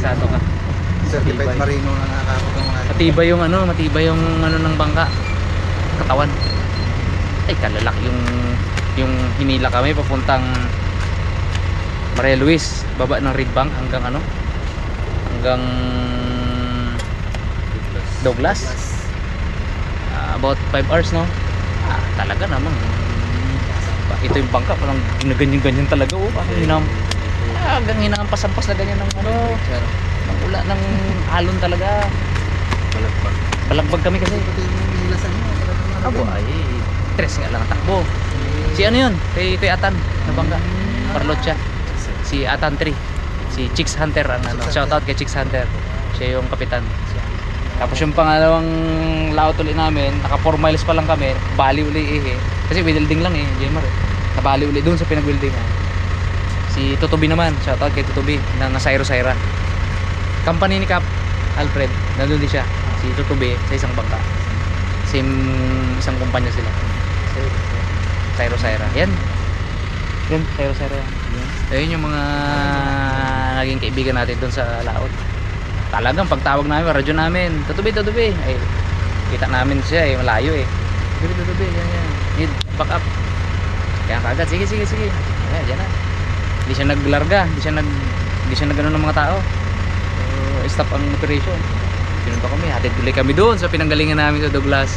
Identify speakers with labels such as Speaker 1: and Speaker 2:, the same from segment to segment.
Speaker 1: Interesado ka.
Speaker 2: Certified
Speaker 1: Matibay.
Speaker 2: marino na nakakapot ng mga
Speaker 1: Matibay yung ano ng bangka. Katawan. Ay, kalalak yung hinila kami papuntang Maria Luis, baba ng Reed Bank hanggang ano? Hanggang Douglas. About 5 hours, no? Talaga namang ito yung bangka, parang ginaganyan-ganyan talaga, oh. Hanggang hinahampas-hampas na ganyan ng ano, ng ula, ng alon talaga. Balagbag kami kasi.
Speaker 2: Pati yung hilasan mo.
Speaker 1: Abo ay, tres nga lang ang takbo. Si ano yun? Kay Atan na bangka. Parlot siya. Si Atan 3. Si Chicks Hunter ang ano. Shoutout kay Chicks Hunter. Siya yung kapitan. Tapos yung pangalawang laot ulit namin, naka 4 miles pa lang kami, bali uli kasi wielding lang Jemar Nabali uli doon sa pinag-welding. Si Tutubi naman, shoutout kay Tutubi ng Sairo Saira. Company ni Cap Alfred, nandun din siya. Si Tutubi sa isang bangka. Same isang kumpanya sila. Sairo Saira. Yan, Sairo Saira. Ayun yung mga naging kaibigan natin doon sa laot. Talagang pagtawag namin, radyo namin, Tutubi. Ay, kita namin siya malayo Tutubi, yan. Need back up. Kaya kagad, sige. Ayan, dyan na. Hindi siya naglarga, hindi siya nagano ng mga tao. Stop ang operation. Pinunta kami, hatid ulit kami doon sa pinanggalingan namin sa Douglas.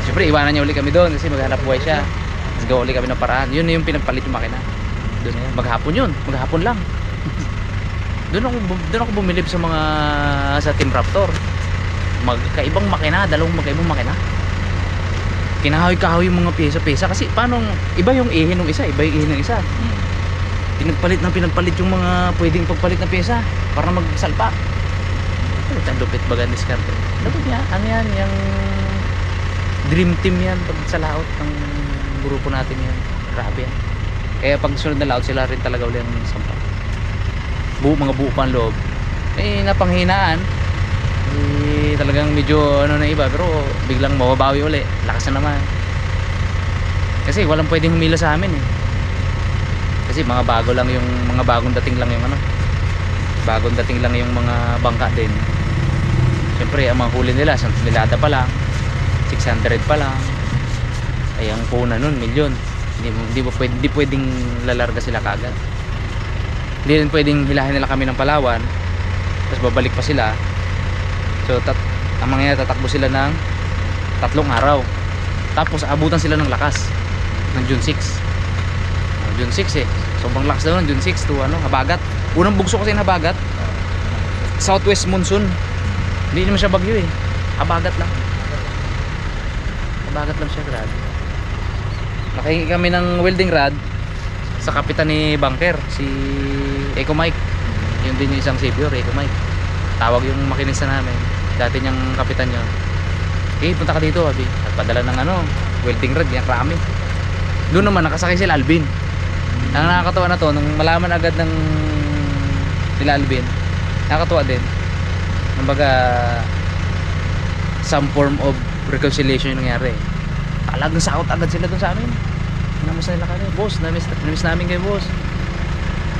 Speaker 1: Siyempre, iwanan niya ulit kami doon kasi maghanap buhay siya. Tapos gawa ulit kami ng paraan. Yun yung pinagpalit yung makina. Doon na yan. Maghapon lang. Doon ako bumilib sa Team Raptor. Magkaibang makina, dalawang magkaibang makina. Kinahawi-kahawi yung mga pyesa-pyesa kasi paano iba yung ihi ng isa, iba yung ihi ng isa. Pinagpalit yung mga pwedeng pagpalit na pyesa para magsalpa. Ano tayong lupit baga diskarte. Dapat niya, ano yan, yung dream team yan pag sa laot ng grupo natin yan. Grabe yan. Kaya pag sunod na laot sila rin talaga ulit ang sampa. Mga buo pa ang loob. Napanghinaan. Talagang medyo ano na iba, pero biglang mababawi uli. Lakas na naman. Kasi walang pwedeng humila sa amin Kasi mga bagong dating lang yung ano. Bagong dating lang yung mga bangka din. Siyempre ang mga huli nila, santilada pa lang, 600 pa lang. Ay ang puna nun, milyon. Hindi pwedeng lalarga sila kagad. Hindi rin pwedeng hilahin nila kami ng Palawan tapos babalik pa sila. So ang mangyayari, tatakbo sila ng 3 araw tapos abutan sila ng lakas ng June 6. June 6 sobrang lakas daw ng June 6 to Habagat. Unang bugso kasi ng Habagat, southwest monsoon, hindi naman siya bagyo Habagat lang siya. Grabe. Nakahingi kami ng welding rod sa kapitan ni Bunker, si Eco Mike. Yun din yung isang savior, Eco Mike. Tawag yung makinista namin, dati niyang kapitan niya. Punta ka dito, abi. At padala ng welding rod, yung krami. Doon naman nakasakay sila Alvin. Ang nakakatawa na to, nung malaman agad ng nila Alvin, nakakatawa din. Kumbaga, some form of reconciliation yung nangyari. Talagang sakot agad sila doon sa amin. Kinamusta nila kami, boss, namiss namin kayo, boss.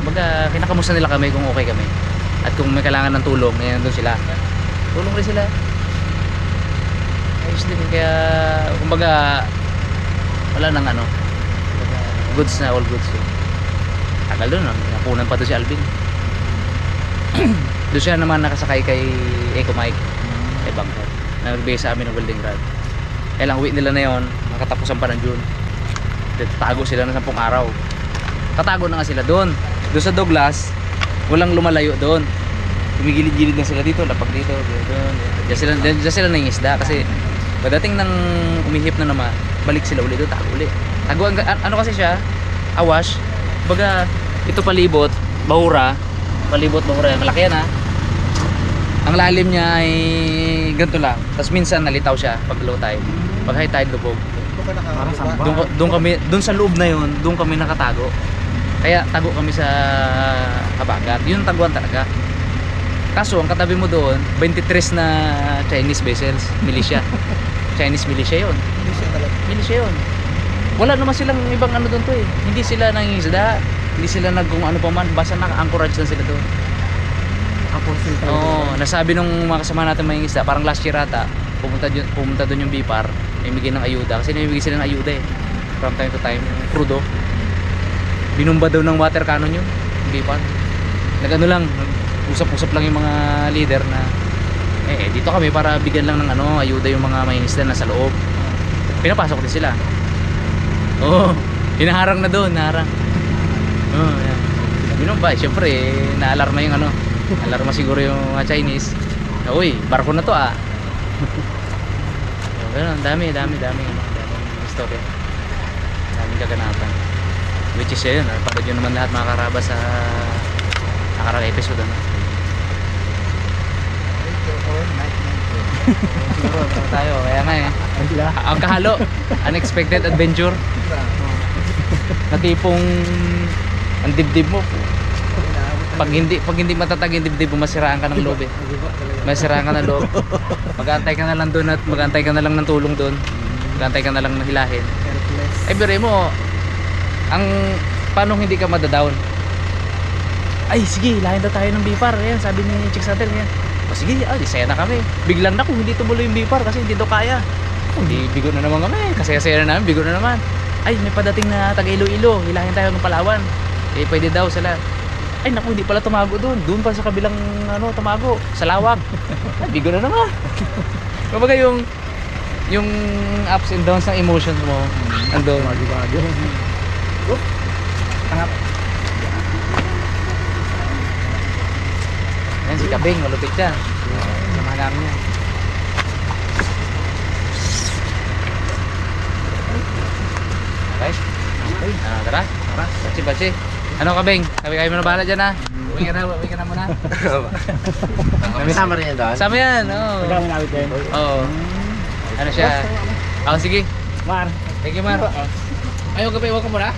Speaker 1: Kumbaga, kinakamusta nila kami kung okay kami. At kung may kailangan ng tulong, ngayon doon sila. Tulong rin sila. Ayos din, kaya kumbaga wala nang goods na, all goods. Tagal doon, napunan pa doon si Alvin. Doon siya naman nakasakay kay Eco Mike, kay Bunker. Nagbigay sa amin ng welding rod. Kaya lang uwi nila na yun, nakatapusan pa ng June. Tatago sila ng 10 araw. Tatago na nga sila doon sa Douglas. Walang lumalayo doon. Tumigilid-gilid na sila dito, lapag dito, doon. Diyan sila nangingisda kasi pagdating ng umihip na naman, balik sila uli doon, tago uli. Tago, ano kasi siya, awash. Baga, ito palibot, bahura, malaki yan Ang lalim niya ay ganito lang. Tapos minsan nalitaw siya pag low tide. Pag high tide, lubog. Doon sa loob na yun, doon kami nakatago. Kaya tago kami sa Habagat. Yun ang taguan talaga. Kaso ang katabi mo doon, 23 na Chinese vessels, militia. Chinese militia yun. Militia yun. Wala naman silang ibang doon to Hindi sila nangingisda, hindi sila kung ano pa man, basta naka-anchorage lang sila doon.
Speaker 2: Apostle tayo.
Speaker 1: Oo, nasabi nung mga kasama natin may isda, parang last year ata, pumunta doon yung Bipar, may bigay ng ayuda. Kasi namibigay sila ng ayuda eh. From time to time, yung crudo. Binumba daw ng water cannon yun, yung Bipar. Nag-ano lang, usap-usap lang yung mga leader na dito kami para bigyan lang ng ayuda yung mga may isda na sa loob. Pinapasok din sila. Oo, hinaharang na doon, naharang. Oo, yan. Binumba, syempre, naalarma yung alarma siguro yung mga Chinese. Uy, barko na to ah. Ganun, dami istorya. Daming kaganapan. Which is yun, pagod yun naman lahat mga karaba sa nakarang episode siguro tayo, kaya nga ang kahalo, unexpected adventure. Na tipong ang dibdib mo pag hindi matatag yung dibdib mo, masiraan ka ng loob eh. Masiraan ka ng loob. Mag-aantay ka na lang doon at mag-aantay ka na lang ng tulong doon. Mag-aantay ka na lang ng hilahin. Ay bire mo, paano hindi ka madadown? Ay sige, hilahin na tayo ng Bipar. Ayan, sabi ni Chicks Hunter yan. O sige, disaya na kami. Biglang na kung hindi tumuloy yung Bipar kasi hindi daw kaya. Hindi, bigo na naman kami. Kasaya-saya na namin, bigo na naman. Ay, may padating na taga Iloilo. Hilahin tayo ng Palawan. Pwede daw sila. Ay naku, hindi pala tumago doon pa sa kabilang tumago sa Lawag. Ay, bigo na naman. Kumbaga yung ups and downs ng emotions mo andun. Tangap. Ayan si Kabing, malupit siya. Sama namin yan. Okay? Tara. Bachi. Ano Kabing? Kami mo na bahala dyan ha. Uwi ka na muna.
Speaker 2: Sama rin yan doon?
Speaker 1: Sama yan, oo.
Speaker 3: Pagkami nawit din.
Speaker 1: Oo. Ano siya? Sige.
Speaker 3: Mar.
Speaker 1: Thank you, Mar. Ayaw Kabing, huwag ka muna.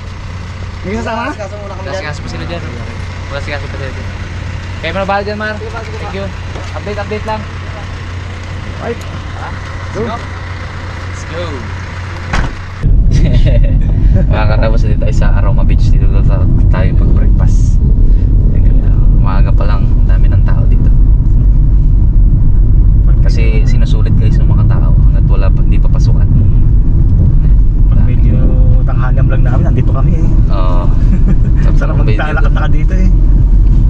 Speaker 3: May kasama?
Speaker 2: Kaso muna kami dyan.
Speaker 1: Kasikaso pa sila dyan. Kasikaso pa sila dyan. Kaya mo na bahala dyan, Mar. Thank you. Update lang.
Speaker 3: Right.
Speaker 1: Let's go. Makakatapos dito tayo sa Aroma Beach. Dito tayo pag breakfast. Maaga pa lang, dami ng tao dito. Kasi sinusulit guys ng mga tao hanggat hindi pa pasukan.
Speaker 3: Pag medyo tanghalam lang namin, nandito kami eh.
Speaker 1: Oo.
Speaker 3: Sarap maglalakad dito eh.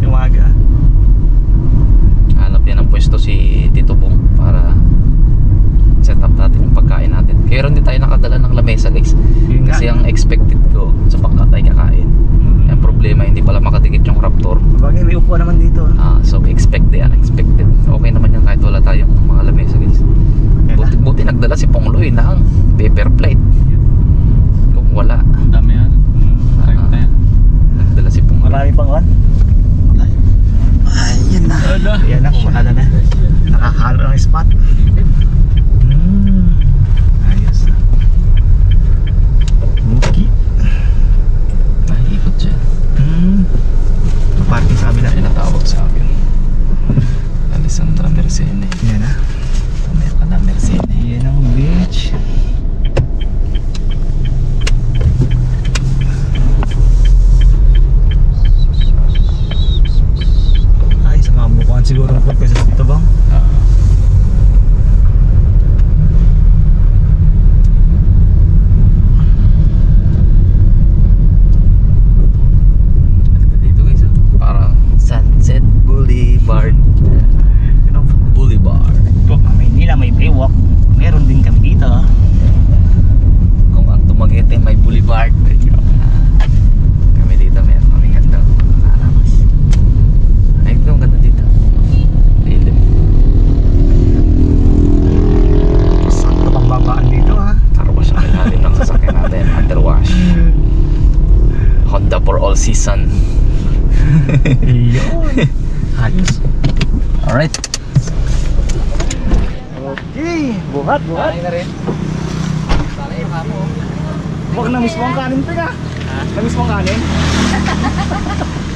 Speaker 3: Yung maaga.
Speaker 1: Hanap yan ng pwesto si Tito Bong para set up natin yung pagkain natin. Kaya rin din tayo nakadala ng lamesa guys. Kasi ang expected ko sa pagka tayo kakain. Ang problema, hindi pala makadikit yung Raptor.
Speaker 3: Bagay, may upo naman dito.
Speaker 1: So expect the unexpected. Okay naman yan kahit wala tayong mga lamesa guys. Buti nagdala si Pongloy ng paper plate. Kung wala,
Speaker 3: Ang dami yan.
Speaker 1: nagdala si Pongloy.
Speaker 3: Marami pang on.
Speaker 2: Ayun na.
Speaker 3: Ayan na, kumahalo na. Nakahalo ng spot. Ayos na. Okay.
Speaker 1: Nakikot siya.
Speaker 3: Parking sa kabila.
Speaker 1: Ay natawag sa akin. Alessandra Mercene.
Speaker 3: Yan na.
Speaker 1: Amerikana Mercene.
Speaker 3: Yan ang beach. Ay, sa mga bukuhan siguro ang podcast dito bang?
Speaker 1: Dito guys, parang Sunset Boulevard. Boulevard.
Speaker 3: Ito, Maynila may Baywalk. Meron din kami dito.
Speaker 1: Kung ang Tumaguete may boulevard. Kami dito meron kaming ganda. Nakaramas. Ay, ito ang ganda dito. Lilim.
Speaker 3: Sakto pang babaan dito ha.
Speaker 1: Carwash ang ilalim ng sasakyan natin. Underwash. Honda for all season.
Speaker 3: Iyon. Ayos.
Speaker 1: Alright.
Speaker 3: Okay, buhat.
Speaker 1: Kain na rin. Sana yung hamo.
Speaker 3: Huwag na mismo ang kanin pa ka. Na mismo ang kanin.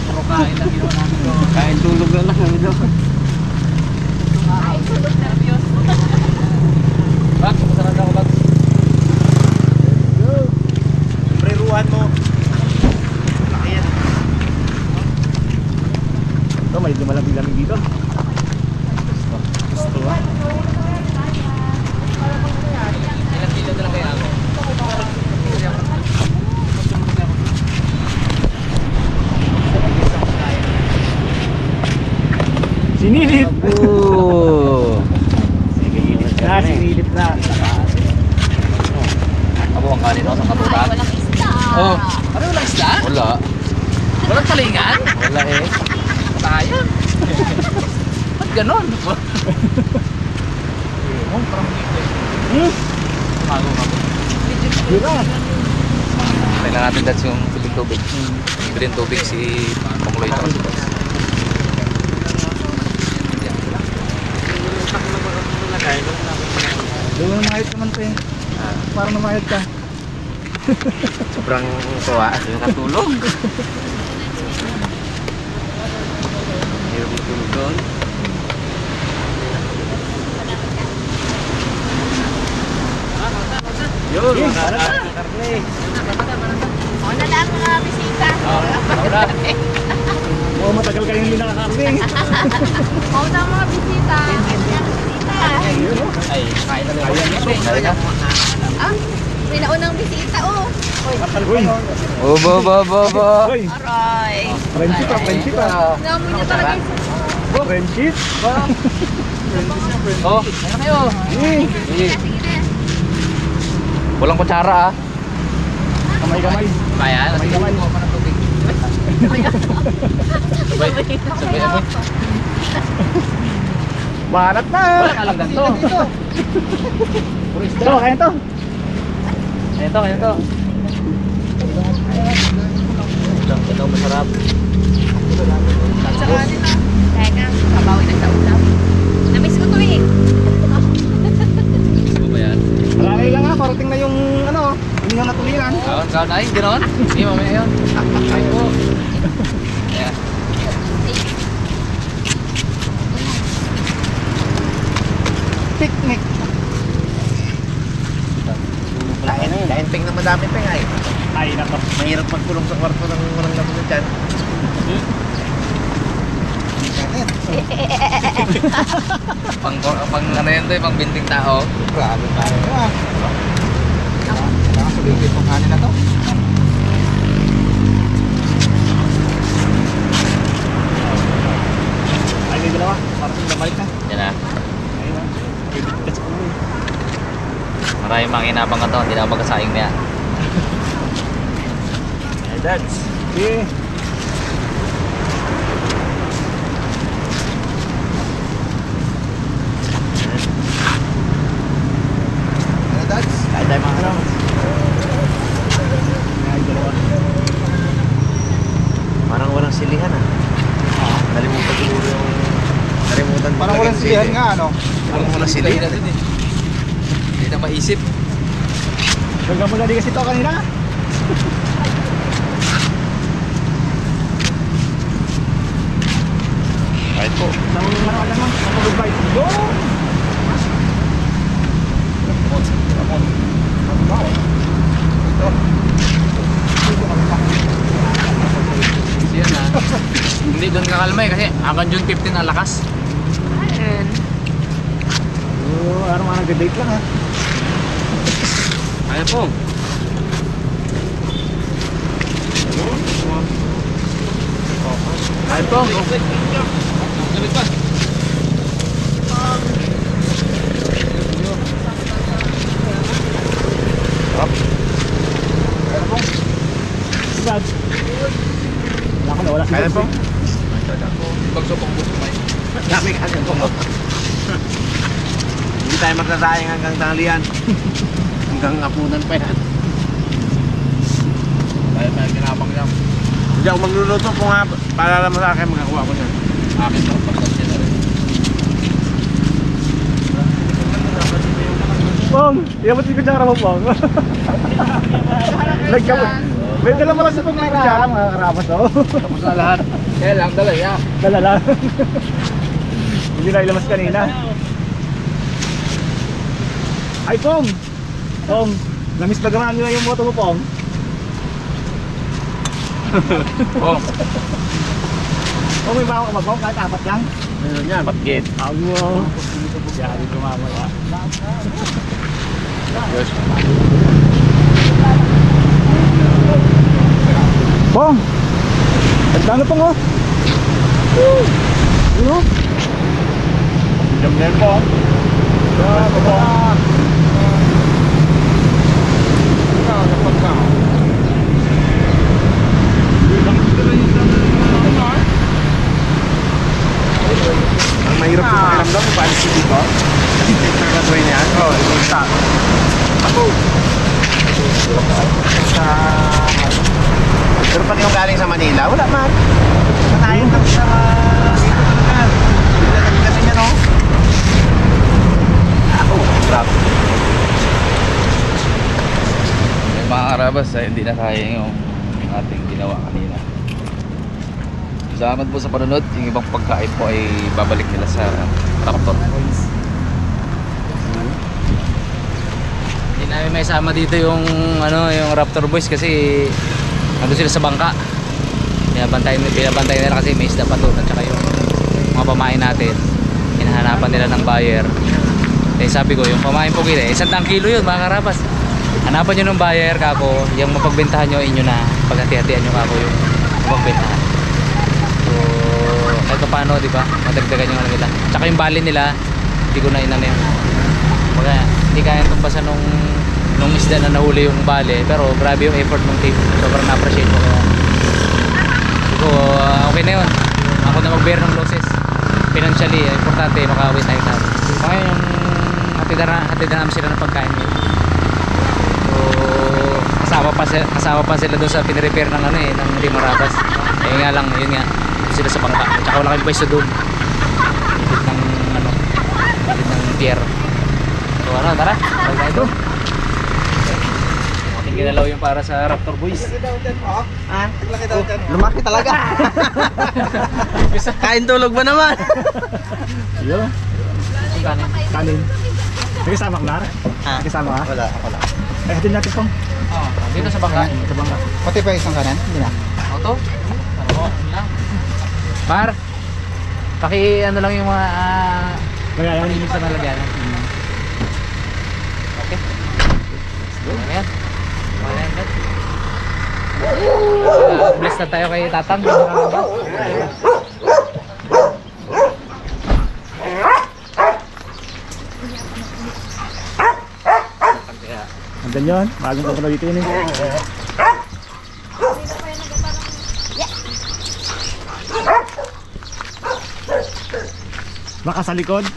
Speaker 1: Puro kain lang yun namin.
Speaker 2: Kain tulog na lang kami doon.
Speaker 1: Bak, masarap ako bak.
Speaker 3: Preruan mo. Ayan. Ito medyo malamig-lamig dito. Gusto ah.
Speaker 1: Ilang kilo na lang kaya ako?
Speaker 3: Sinilip!
Speaker 2: Sige,
Speaker 3: Sinilip na.
Speaker 1: Abo ang kanin ako sa katutan.
Speaker 4: Walang isda.
Speaker 1: Oh, ano walang isda? Wala. Walang talingan? Wala eh. Sayang. Ba't ganon? Mago ka po.
Speaker 3: Dira!
Speaker 1: Kailangan natin dats yung piling tubig. Piling tubig si Pangloy ito.
Speaker 3: Doon na mahit naman pa eh. Para namahit ka.
Speaker 2: sobrang tuwa. Yung katulog. Hirap matulog doon. Yun,
Speaker 3: Para na.
Speaker 2: karne.
Speaker 4: O na lang mga bisita.
Speaker 1: Wala.
Speaker 3: Oo, matagal kayong hindi nakakarne.
Speaker 4: O na mga bisita. Mga bisita.
Speaker 3: Ayun o.
Speaker 1: Ay, kain na lang.
Speaker 3: Kaya na.
Speaker 4: Ah, may naunang bisita oh. Uy,
Speaker 3: Uy!
Speaker 1: Bo.
Speaker 3: Uy!
Speaker 4: aray.
Speaker 3: Friendship ah, friendship ah.
Speaker 4: Namun niya talaga yung
Speaker 3: Friendship?
Speaker 1: Oh, ano kayo?
Speaker 3: Eh!
Speaker 1: Sige. Walang kutsara ah.
Speaker 3: Kamay-kamay.
Speaker 1: Kaya,
Speaker 3: Kamay-kamay.
Speaker 1: ko pa ng tubig. Sabay. Sabay ako.
Speaker 3: Barat na!
Speaker 1: Wala ka lang ganito.
Speaker 3: Ito, kaya to.
Speaker 1: Kaya to. Ito masarap.
Speaker 4: Sa kanin na. Teka, kabawi na sa ulam. Namiss ko to eh.
Speaker 1: Gusto ba yan?
Speaker 3: Marami lang ha, parating na yung ano, hindi nga natulingan.
Speaker 1: Kawan ay, ganoon? Hindi, mamaya yun. Ay po. Yeah.
Speaker 3: Picnic.
Speaker 2: Dahil ping na madami ping ay.
Speaker 3: Ay, nako.
Speaker 2: Mahirap magkulong sa kwarto ng walang laman dyan.
Speaker 1: Pang ano yun to, pang binting tao.
Speaker 2: Grabe tayo ah.
Speaker 3: Nakasuligit yung kanin na to. Ay, may dalawa. Parating na balik na.
Speaker 1: Yan na.
Speaker 3: Ayun ah. That's cool.
Speaker 1: Maraming manginabang ka to, hindi na ako magkasayang niya.
Speaker 2: Hey, dads.
Speaker 3: Yeah.
Speaker 2: Hey, dads. Kahit tayo mga ano.
Speaker 3: Ay, dalawa.
Speaker 2: Parang walang silihan ah. Nalimutan siguro yung... Nalimutan ko
Speaker 3: Parang
Speaker 2: lagyan
Speaker 3: walang
Speaker 2: ng
Speaker 3: silihan
Speaker 2: sili.
Speaker 3: nga, ano?
Speaker 2: Parang walang silihan.
Speaker 1: Hindi na maisip.
Speaker 3: Nagkamagadi kasi ito kanina.
Speaker 2: Kahit po.
Speaker 3: Nang ano naman, natulog ba ito? Doon!
Speaker 1: Yan na. Hindi doon kakalmay kasi hanggang June 15 ang lakas.
Speaker 4: Ayun.
Speaker 3: Araw nga nag-date lang ha.
Speaker 1: Kaya po. Kaya po. Lamig pa.
Speaker 3: Sad. Wala ko na, wala
Speaker 2: Kaya po.
Speaker 1: Pagsupong gusto may.
Speaker 2: Dami kasi po. Hindi tayo magkasayang hanggang tanghalian. Hanggang apunan pa yan.
Speaker 1: Kaya may ginabang niya.
Speaker 2: Hindi ako magluluto po nga. Paalala mo sa akin, makakuha ko niyan.
Speaker 1: Akin to. Pagkakasya na rin.
Speaker 3: Pong, iyan mo si kutsara mo, Pong. Nagkamot. May dala pala sa Pong may kutsara, mga karapas, oh.
Speaker 1: Tapos na lahat. Kaya lang dala ya.
Speaker 3: Dala lang. Hindi na ilamas kanina. Ay, Pong! Pong, namiss na gamaan nyo yung moto mo, Pong.
Speaker 1: Oh.
Speaker 3: Kung may bago ka magbaw, kahit apat lang.
Speaker 2: Meron yan.
Speaker 3: Patkit. Awo. Yari ko mamaya.
Speaker 2: Yes.
Speaker 3: Pong! Nagdano pong oh! Ano?
Speaker 2: Jam na yun po. Ang mahirap po makiramdam kung paano si dito. Nagkakasway niya. Oo, ibang sa. Ako. Pero pag yung galing sa Manila, wala man. Kanayan lang sa dito talaga. Hindi kasi niya, no? Ako, grabe.
Speaker 5: Mga karabas ay hindi na kaya yung ating ginawa kanina. Salamat po sa panonood. Yung ibang pagkain po ay babalik nila sa Raptor.
Speaker 1: Hindi namin may sama dito yung yung Raptor Boys kasi nandun sila sa bangka. Binabantay nila kasi may isda pa doon at saka yung mga pamain natin. Hinahanapan nila ng buyer. Eh sabi ko yung pamain po kita 100 kilo yun mga karabas. Hanapan nyo ng buyer kako, yung mapagbentahan nyo inyo na paghati-hatian nyo kako yung mapagbentahan. So kahit pa paano diba madagdagan yung nila. Tsaka yung bali nila hindi ko na inano yun. Baga, hindi kaya tumbasan nung isda na nahuli yung bali, pero grabe yung effort ng team, sobrang na-appreciate ko. So okay na yun, ako na mag-bear ng losses financially, importante makawin tayo sa ngayon yung hatidan namin sila ng pagkain. So kasama pa sila doon sa pinrepair ng ng Rimarabas. Eh nga lang, yun nga sila sa bangka, tsaka wala kami pwesto doon ilit ng pier. So tara, balik tayo doon. Ating ginalaw yung para sa Raptor Boys.
Speaker 2: Lumaki talaga. Kain tulog ba naman?
Speaker 3: Yo,
Speaker 1: Kanin.
Speaker 3: kanin. May kasama ka, Lar?
Speaker 2: Ah,
Speaker 3: May kasama ka?
Speaker 2: wala, wala.
Speaker 3: Ay, hatin natin pong.
Speaker 1: Oh, dito sa bangka.
Speaker 3: Sa bangka.
Speaker 2: Pati pa isang kanan? Hindi na.
Speaker 1: Auto? Oo, lang. Par, lang yung mga
Speaker 3: Kaya yan.
Speaker 1: limit sa malagyan. Okay. Ayan. Ayan. Bless na tayo kay Tatang.
Speaker 3: Andan yun. Bagong kapala dito yun eh. Baka sa likod.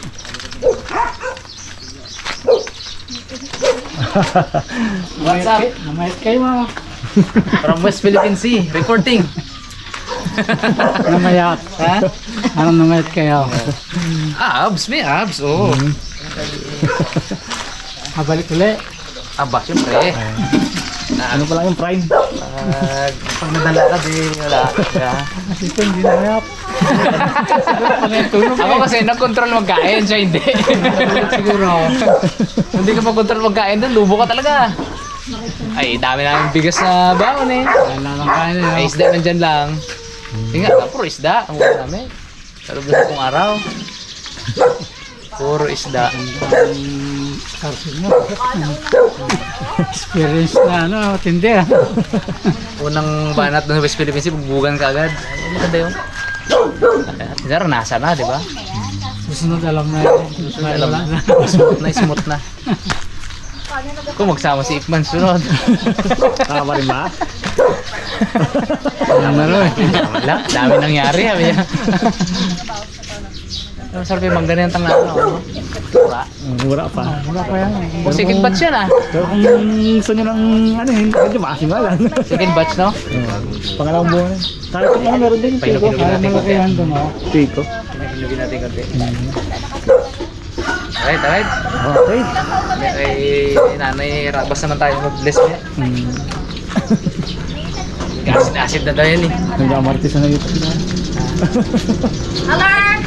Speaker 1: What's up?
Speaker 3: Namayat kayo mga.
Speaker 1: From West Philippine Sea, reporting.
Speaker 3: Namayat.
Speaker 1: Ha?
Speaker 3: Anong namayat kayo?
Speaker 1: Abs, may abs. Oh.
Speaker 3: Habalik ulit.
Speaker 1: Aba, syempre.
Speaker 3: Ano pala yung prime?
Speaker 1: Pag nadala ka, di wala.
Speaker 3: Ito hindi namayat.
Speaker 1: Ako kasi nag-control magkain, siya hindi. Siguro. Hindi ka mag-control magkain doon, lubo ka talaga. Ay, dami namin bigas na baon eh. Ay, isda nandyan lang. Tingnan, puro isda. Ang wala namin. Sa loob na kong araw. Puro isda.
Speaker 3: Experience na tindi ah.
Speaker 1: Unang banat doon sa West Philippines, bugbugan ka agad. Ay, maganda yun. Pero nasa na, di ba?
Speaker 3: Susunod alam na
Speaker 1: Alam na. Smooth na. Kung magsama si Ipman sunod.
Speaker 3: Tama rin ba?
Speaker 1: Wala, dami nangyari. Sabi niya. Pero sarap yung magdanyan tang ano. Wala.
Speaker 3: Mura pa. Mura pa yan.
Speaker 1: O second batch yan ah.
Speaker 3: Pero kung gusto nyo ng medyo maksima lang.
Speaker 1: Second batch no?
Speaker 3: Pangalawang buwan. Kaya ko lang meron din.
Speaker 1: Pahinugin natin konti.
Speaker 3: Tiko.
Speaker 1: Pahinugin natin konti. Alright.
Speaker 3: Okay.
Speaker 1: Kay nanay Rabas naman tayo mag-bless niya. Acid na tayo yan eh.
Speaker 3: Nag-amartis na dito.
Speaker 4: Alert!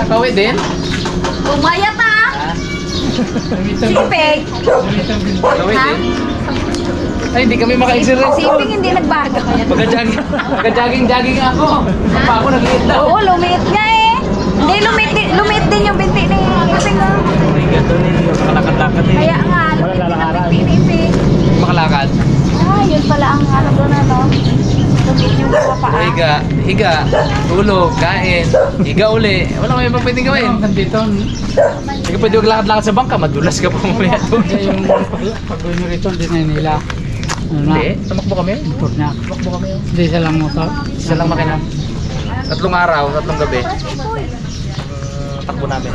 Speaker 1: Pawid din.
Speaker 4: Bumaya pa!
Speaker 1: Ah,
Speaker 4: Sipig!
Speaker 1: pawid
Speaker 4: Ha?
Speaker 1: din. Ay, hindi kami maka-exercise.
Speaker 4: Si Iping hindi nagbago.
Speaker 1: Pagka-jogging ako. Pa ako nag-iitlaw.
Speaker 4: Oo, lumit nga eh. Hindi, lumit din yung binti ni Iping na.
Speaker 3: Ay, gato ninyo. Makalakad-lakad eh.
Speaker 4: Kaya nga, lumit din ang binti ni Iping.
Speaker 1: Makalakad.
Speaker 4: Ah, yun pala ang ano doon ano. Lumit yung mga paa.
Speaker 1: Higa, tulog, kain, higa uli. Wala kami pa pwedeng gawin.
Speaker 3: Dito,
Speaker 1: Hindi ka pwede maglakad-lakad sa bangka, madulas ka pa mamaya doon.
Speaker 3: yung pag-uwi nyo rito, hindi na nila.
Speaker 1: Hindi, tumakbo kami.
Speaker 3: Motor niya.
Speaker 1: Tumakbo kami.
Speaker 3: Hindi siya lang motor.
Speaker 1: Isa lang makina. 3 araw, 3 gabi. Takbo namin.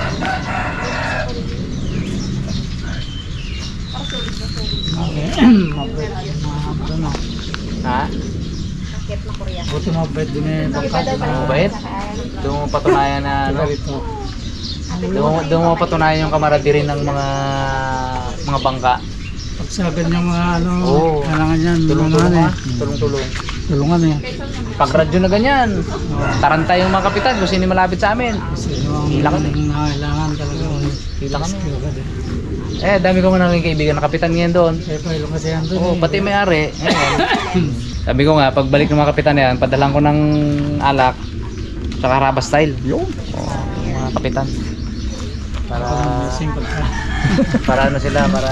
Speaker 3: Mabait. Ano?
Speaker 1: Ha?
Speaker 3: Buti mabait din eh. Bangka.
Speaker 1: Mabait? Doon mo patunayan na ano?
Speaker 3: Rito.
Speaker 1: Doon mo patunayan yung kamaradirin ng mga bangka.
Speaker 3: Pag sa ganyang mga ano,
Speaker 1: Oo.
Speaker 3: kailangan yan.
Speaker 1: Tulong-tulong
Speaker 3: ano,
Speaker 1: ha?
Speaker 3: eh.
Speaker 1: Tulong-tulong.
Speaker 3: Tulungan eh.
Speaker 1: Pag radyo na ganyan, taranta yung mga kapitan kung sino malapit sa amin.
Speaker 3: Kasi yung
Speaker 1: Hila kami.
Speaker 3: nangailangan talaga.
Speaker 1: Hila kami.
Speaker 3: Agad eh.
Speaker 1: Dami ko nga naging kaibigan na kapitan ngayon doon.
Speaker 3: Eh, pailong kasi yan doon
Speaker 1: Oo,
Speaker 3: eh.
Speaker 1: pati may-ari. Ngayon. Sabi ko nga, pagbalik ng mga kapitan na yan, padalang ko ng alak, tsaka Rabas style. Yung mga kapitan. Para,
Speaker 3: Lasing pagka.
Speaker 1: para ano sila, para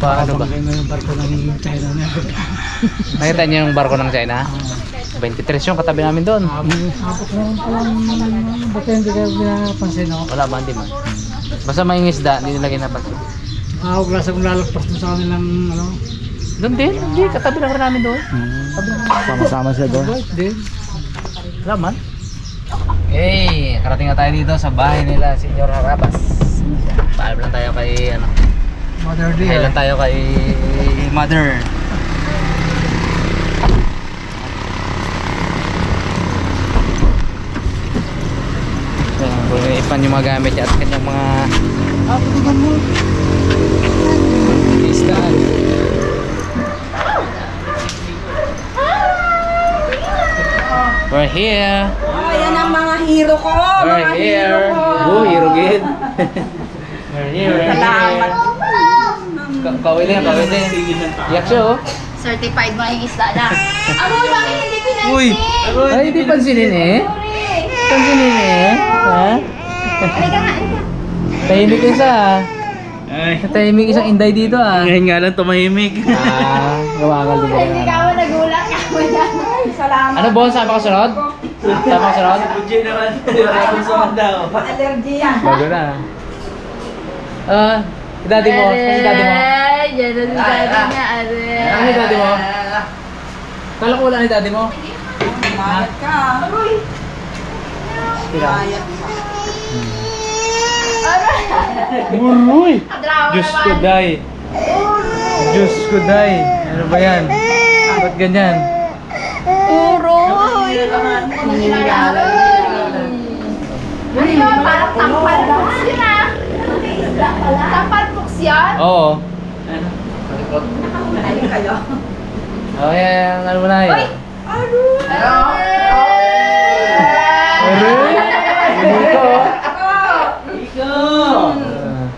Speaker 1: paano ba?
Speaker 3: Bangkay mo yung barko ng China na.
Speaker 1: Nakita niyo yung barko ng China? 23 yung katabi namin doon.
Speaker 3: Abot naman palang, baka hindi kayo pinapansin ako.
Speaker 1: Wala ba, hindi man. Basta may isda, hindi nila ginapansin.
Speaker 3: Ako klasa kong lalagpas dun sa kanilang ano.
Speaker 1: Doon din, hindi, katabi lang rin namin doon.
Speaker 3: Sama-sama siya doon. Din.
Speaker 1: Wala man. Okay, karating na tayo dito sa bahay nila, Senyor Harabas. Paalam lang tayo kay, ano,
Speaker 3: Mother
Speaker 1: paalam
Speaker 3: dear.
Speaker 1: lang tayo kay Mother. Ipan yung mga gamit niya at kanyang mga istaan. We're here.
Speaker 4: Ayan ang mga hero ko.
Speaker 1: We're here. Oh, hero gid. We're here.
Speaker 4: Salamat.
Speaker 1: Kawili. Yak siya oh.
Speaker 4: Certified mga yung isda na. Ako, bakit hindi pinansin?
Speaker 1: Uy! Ay, di pansinin eh. Pansinin eh. Ha?
Speaker 4: Halika nga.
Speaker 1: Tahimik isa ah. Tahimik isang inday dito ah.
Speaker 5: Ngayon nga lang tumahimik.
Speaker 1: Gawagal din
Speaker 4: Hindi ka mo nagulat ka mo dyan. Salamat.
Speaker 1: Ano Bon? Sama ka sunod? Sama ka sunod?
Speaker 5: Bujay naman. Maraming sa daw.
Speaker 4: Allergy yan.
Speaker 1: Bago na. Si daddy mo. Si daddy mo.
Speaker 4: Yan ang daddy niya.
Speaker 1: Ano si daddy mo? Kala ko wala ni daddy mo.
Speaker 4: Mayat ka. Aroy.
Speaker 1: Tira.
Speaker 4: Aroy.
Speaker 1: Uy! Diyos ko day. Diyos ko day. Ano ba yan? Ba't ganyan?
Speaker 4: Uroy. Ano yun? Parang tampal box yun ah. Tampal box yan?
Speaker 1: Oo.
Speaker 4: Ano kayo?
Speaker 1: Oh, yan. Ano mo na yun?
Speaker 4: Uy! Aroy.
Speaker 1: Aroy! Dito.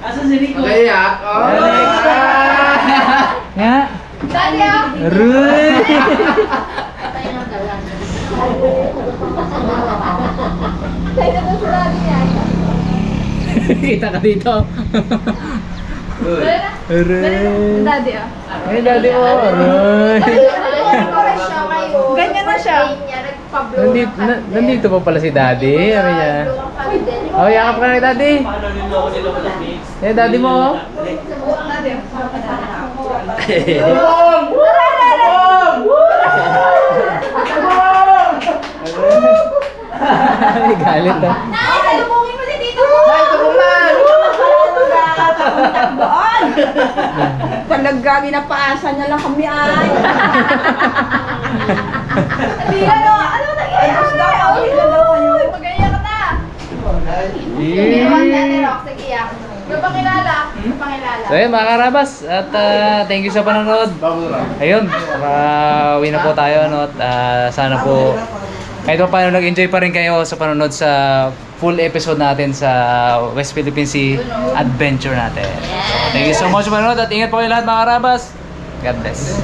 Speaker 5: Asan si Nico?
Speaker 1: Nga.
Speaker 4: Daddy ah.
Speaker 1: Aroy!
Speaker 4: Tayo na doon sa daddy niya.
Speaker 1: Kita ka dito. Aroy!
Speaker 4: Daddy ah.
Speaker 1: Ay, daddy mo. Aroy!
Speaker 4: Ganyan na siya.
Speaker 1: Nandito pa pala si daddy. Ano niya? Oh, yakap ka na kay daddy. Eh, daddy mo. Ay, galit ah.
Speaker 4: Nakakalubungin mo si Tito mo! Takboon! Talaga, ginapaasan niya lang kami ay. Hindi ano nangyayari? Ay, gusto daw, magaya ka na. Sige, iyak. Yung pakilala.
Speaker 1: So yun mga karabas, at thank you sa panonood. Ayun, uwi na po tayo no? At sana po kahit pa paano nag-enjoy pa rin kayo sa panonood sa full episode natin sa West Philippine Sea adventure natin. So, thank you so much sa panonood at ingat po kayo lahat mga karabas. God bless.